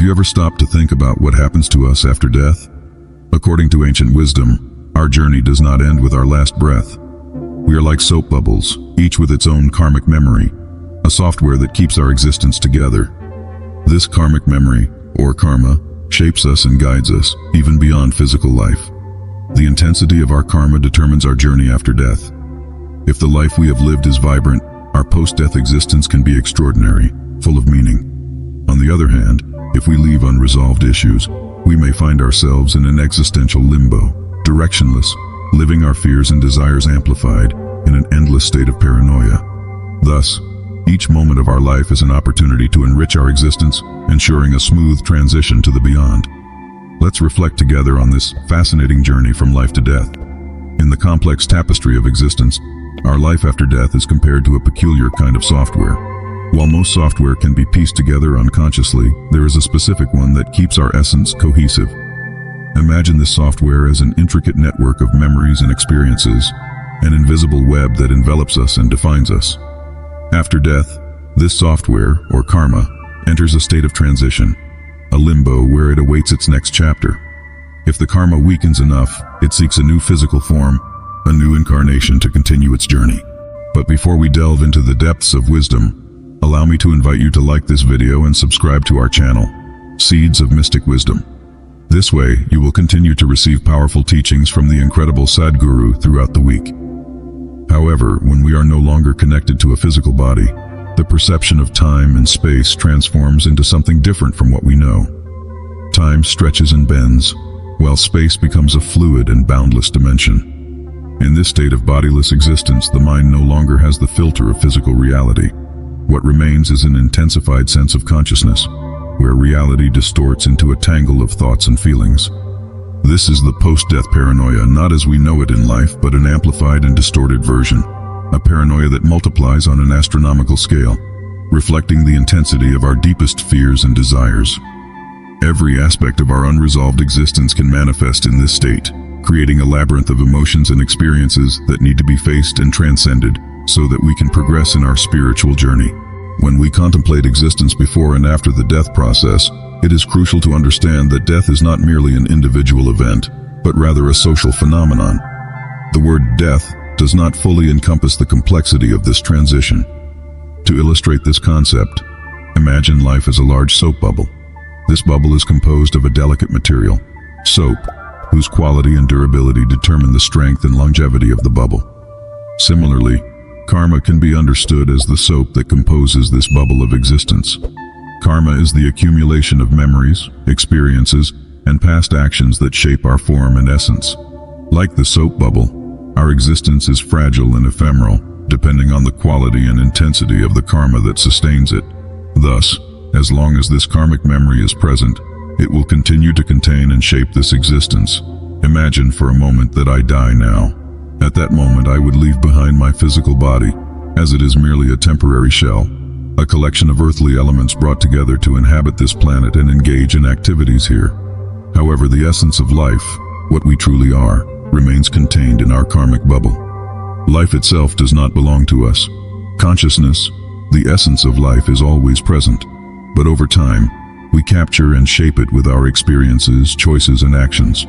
you ever stopped to think about what happens to us after death? According to ancient wisdom, our journey does not end with our last breath. We are like soap bubbles, each with its own karmic memory, a software that keeps our existence together. This karmic memory, or karma, shapes us and guides us, even beyond physical life. The intensity of our karma determines our journey after death. If the life we have lived is vibrant, our post-death existence can be extraordinary, full of meaning. On the other hand, if we leave unresolved issues, we may find ourselves in an existential limbo, directionless, living our fears and desires amplified in an endless state of paranoia. Thus, each moment of our life is an opportunity to enrich our existence, ensuring a smooth transition to the beyond. Let's reflect together on this fascinating journey from life to death. In the complex tapestry of existence, our life after death is compared to a peculiar kind of software. While most software can be pieced together unconsciously, there is a specific one that keeps our essence cohesive. Imagine this software as an intricate network of memories and experiences, an invisible web that envelops us and defines us. After death, this software, or karma, enters a state of transition, a limbo where it awaits its next chapter. If the karma weakens enough, it seeks a new physical form, a new incarnation to continue its journey. But before we delve into the depths of wisdom, allow me to invite you to like this video and subscribe to our channel, Seeds of Mystic Wisdom. This way, you will continue to receive powerful teachings from the incredible Sadhguru throughout the week. However, when we are no longer connected to a physical body, the perception of time and space transforms into something different from what we know. Time stretches and bends, while space becomes a fluid and boundless dimension. In this state of bodiless existence, the mind no longer has the filter of physical reality. What remains is an intensified sense of consciousness, where reality distorts into a tangle of thoughts and feelings. This is the post-death paranoia, not as we know it in life, but an amplified and distorted version, a paranoia that multiplies on an astronomical scale, reflecting the intensity of our deepest fears and desires. Every aspect of our unresolved existence can manifest in this state, creating a labyrinth of emotions and experiences that need to be faced and transcended so that we can progress in our spiritual journey. When we contemplate existence before and after the death process, it is crucial to understand that death is not merely an individual event, but rather a social phenomenon. The word death does not fully encompass the complexity of this transition. To illustrate this concept, imagine life as a large soap bubble. This bubble is composed of a delicate material, soap, whose quality and durability determine the strength and longevity of the bubble. Similarly, karma can be understood as the soap that composes this bubble of existence. Karma is the accumulation of memories, experiences, and past actions that shape our form and essence. Like the soap bubble, our existence is fragile and ephemeral, depending on the quality and intensity of the karma that sustains it. Thus, as long as this karmic memory is present, it will continue to contain and shape this existence. Imagine for a moment that I die now. At that moment, I would leave behind my physical body, as it is merely a temporary shell, a collection of earthly elements brought together to inhabit this planet and engage in activities here. However, the essence of life, what we truly are, remains contained in our karmic bubble. Life itself does not belong to us. Consciousness, the essence of life, is always present, but over time, we capture and shape it with our experiences, choices, and actions.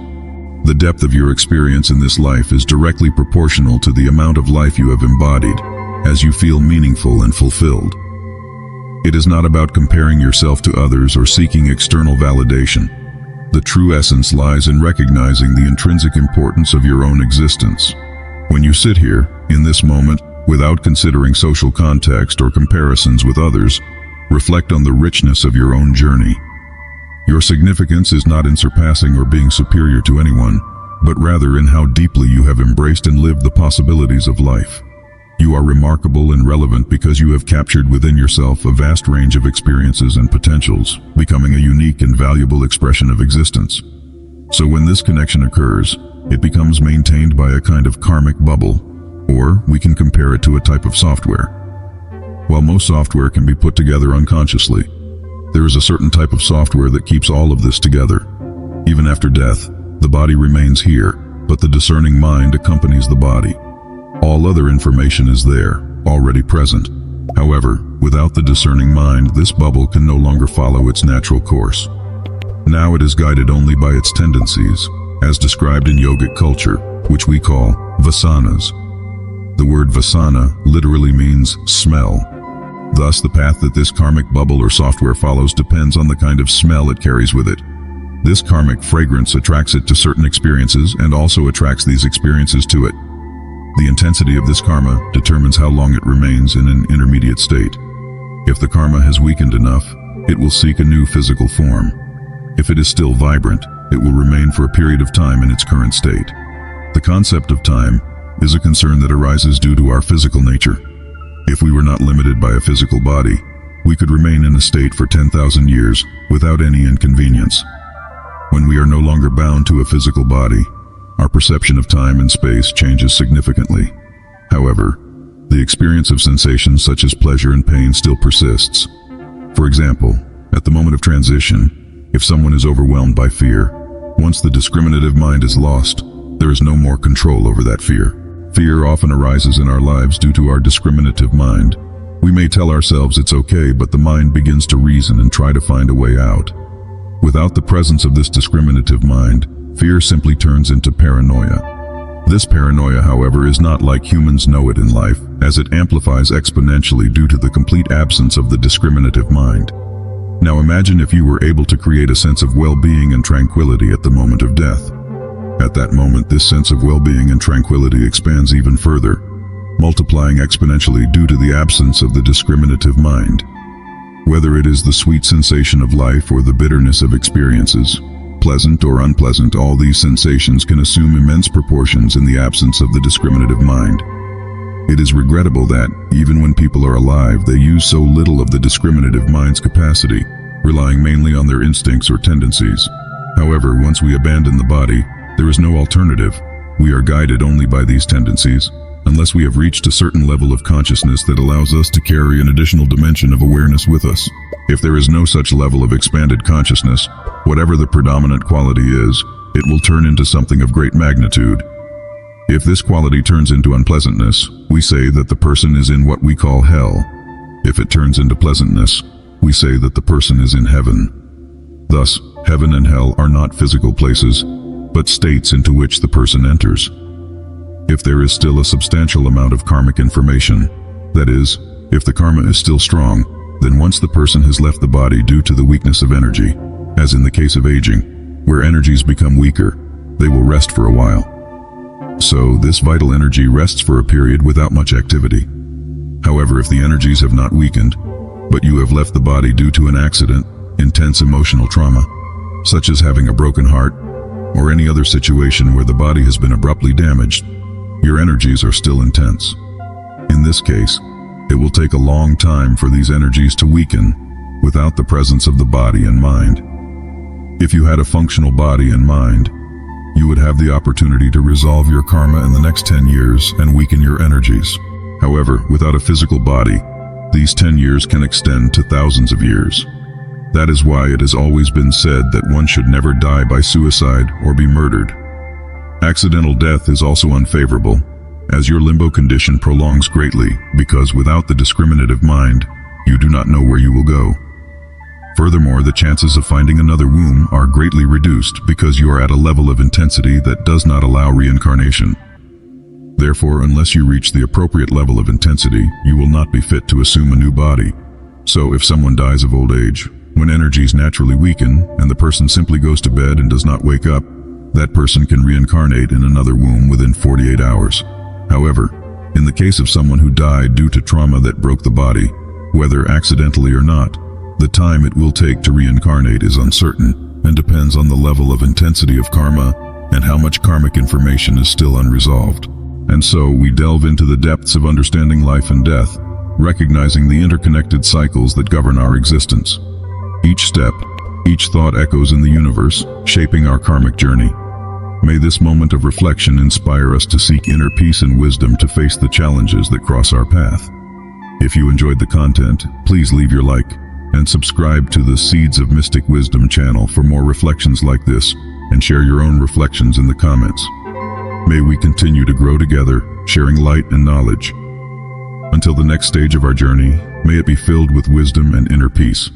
The depth of your experience in this life is directly proportional to the amount of life you have embodied, as you feel meaningful and fulfilled. It is not about comparing yourself to others or seeking external validation. The true essence lies in recognizing the intrinsic importance of your own existence. When you sit here, in this moment, without considering social context or comparisons with others, reflect on the richness of your own journey. Your significance is not in surpassing or being superior to anyone, but rather in how deeply you have embraced and lived the possibilities of life. You are remarkable and relevant because you have captured within yourself a vast range of experiences and potentials, becoming a unique and valuable expression of existence. So when this connection occurs, it becomes maintained by a kind of karmic bubble, or we can compare it to a type of software. While most software can be put together unconsciously, there is a certain type of software that keeps all of this together. Even after death, the body remains here, but the discerning mind accompanies the body. All other information is there, already present. However, without the discerning mind, this bubble can no longer follow its natural course. Now it is guided only by its tendencies, as described in yogic culture, which we call vasanas. The word vasana literally means smell. Thus, the path that this karmic bubble or software follows depends on the kind of smell it carries with it. This karmic fragrance attracts it to certain experiences and also attracts these experiences to it. The intensity of this karma determines how long it remains in an intermediate state. If the karma has weakened enough, it will seek a new physical form. If it is still vibrant, it will remain for a period of time in its current state. The concept of time is a concern that arises due to our physical nature. If we were not limited by a physical body, we could remain in a state for 10,000 years without any inconvenience. When we are no longer bound to a physical body, our perception of time and space changes significantly. However, the experience of sensations such as pleasure and pain still persists. For example, at the moment of transition, if someone is overwhelmed by fear, once the discriminative mind is lost, there is no more control over that fear. Fear often arises in our lives due to our discriminative mind. We may tell ourselves it's okay, but the mind begins to reason and try to find a way out. Without the presence of this discriminative mind, fear simply turns into paranoia. This paranoia, however, is not like humans know it in life, as it amplifies exponentially due to the complete absence of the discriminative mind. Now imagine if you were able to create a sense of well-being and tranquility at the moment of death. At that moment, this sense of well-being and tranquility expands even further, multiplying exponentially due to the absence of the discriminative mind. Whether it is the sweet sensation of life or the bitterness of experiences, pleasant or unpleasant, all these sensations can assume immense proportions in the absence of the discriminative mind. It is regrettable that, even when people are alive, they use so little of the discriminative mind's capacity, relying mainly on their instincts or tendencies. However, once we abandon the body, there is no alternative. We are guided only by these tendencies, unless we have reached a certain level of consciousness that allows us to carry an additional dimension of awareness with us. If there is no such level of expanded consciousness, whatever the predominant quality is, it will turn into something of great magnitude. If this quality turns into unpleasantness, we say that the person is in what we call hell. If it turns into pleasantness, we say that the person is in heaven. Thus, heaven and hell are not physical places, but states into which the person enters. If there is still a substantial amount of karmic information, that is, if the karma is still strong, then once the person has left the body due to the weakness of energy, as in the case of aging, where energies become weaker, they will rest for a while. So, this vital energy rests for a period without much activity. However, if the energies have not weakened, but you have left the body due to an accident, intense emotional trauma, such as having a broken heart, or any other situation where the body has been abruptly damaged, your energies are still intense. In this case, it will take a long time for these energies to weaken without the presence of the body and mind. If you had a functional body and mind, you would have the opportunity to resolve your karma in the next 10 years and weaken your energies. However, without a physical body, these 10 years can extend to thousands of years. That is why it has always been said that one should never die by suicide or be murdered. Accidental death is also unfavorable, as your limbo condition prolongs greatly, because without the discriminative mind, you do not know where you will go. Furthermore, the chances of finding another womb are greatly reduced because you are at a level of intensity that does not allow reincarnation. Therefore, unless you reach the appropriate level of intensity, you will not be fit to assume a new body. So if someone dies of old age, when energies naturally weaken and the person simply goes to bed and does not wake up, that person can reincarnate in another womb within 48 hours. However, in the case of someone who died due to trauma that broke the body, whether accidentally or not, the time it will take to reincarnate is uncertain and depends on the level of intensity of karma and how much karmic information is still unresolved. And so we delve into the depths of understanding life and death, recognizing the interconnected cycles that govern our existence. Each step, each thought echoes in the universe, shaping our karmic journey. May this moment of reflection inspire us to seek inner peace and wisdom to face the challenges that cross our path. If you enjoyed the content, please leave your like and subscribe to the Seeds of Mystic Wisdom channel for more reflections like this, and share your own reflections in the comments. May we continue to grow together, sharing light and knowledge. Until the next stage of our journey, may it be filled with wisdom and inner peace.